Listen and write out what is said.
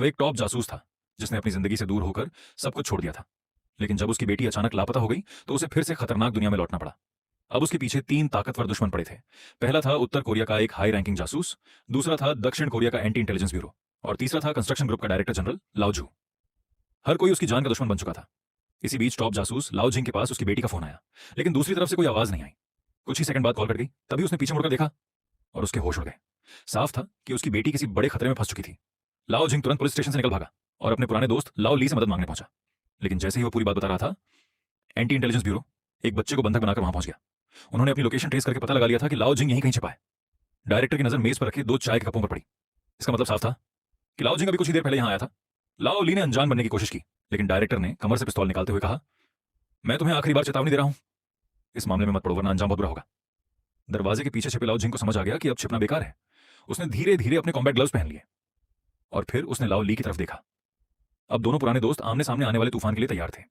वह एक टॉप जासूस था जिसने अपनी जिंदगी से दूर होकर सब कुछ छोड़ दिया था। लेकिन जब उसकी बेटी अचानक लापता हो गई तो उसे फिर से खतरनाक दुनिया में लौटना पड़ा। अब उसके पीछे 3 ताकतवर दुश्मन पड़े थे। पहला था उत्तर कोरिया का एक हाई रैंकिंग जासूस, दूसरा था दक्षिण कोरिया का एंटी इंटेलिजेंस ब्यूरो और तीसरा था कंस्ट्रक्शन ग्रुप का डायरेक्टर जनरल लाओजू। हर कोई उसकी जान का दुश्मन बन चुका था। इसी बीच टॉप जासूस लाओ जिंग के पास उसकी बेटी का फोन आया, लेकिन दूसरी तरफ से कोई आवाज नहीं आई। कुछ ही सेकंड बाद कॉल कट गई। तभी उसने पीछे मुड़कर देखा और उसके होश उड़ गए। साफ था कि उसकी बेटी किसी बड़े खतरे में फंस चुकी थी। लाओ जिंग तुरंत पुलिस स्टेशन से निकल भागा और अपने पुराने दोस्त लाओ ली से मदद मांगने पहुंचा। लेकिन जैसे ही वो पूरी बात बता रहा था, एंटी इंटेलिजेंस ब्यूरो एक बच्चे को बंधक बनाकर वहां पहुंच गया। उन्होंने अपनी लोकेशन ट्रेस करके पता लगा लिया था कि लाओ जिंग यहीं कहीं छिपा है। डायरेक्टर की नजर मेज पर रखे 2 चाय के कपों पर पड़ी। इसका मतलब साफ था कि लाओ जिंग अभी कुछ ही देर पहले यहां आया था। लाओ ली ने अनजान बनने की कोशिश की, लेकिन डायरेक्टर ने कमर से पिस्तौल निकालते हुए कहा, मैं तुम्हें आखिरी बार चेतावनी दे रहा हूं, इस मामले में मत पड़ो वरना अंजाम बहुत बुरा होगा। दरवाजे के पीछे छिपे लाओ जिंग को समझ आ गया कि अब छिपना बेकार है। उसने धीरे धीरे अपने कॉम्बैट ग्लव्स पहन लिए और फिर उसने लाओ ली की तरफ देखा। अब दोनों पुराने दोस्त आमने सामने आने वाले तूफान के लिए तैयार थे।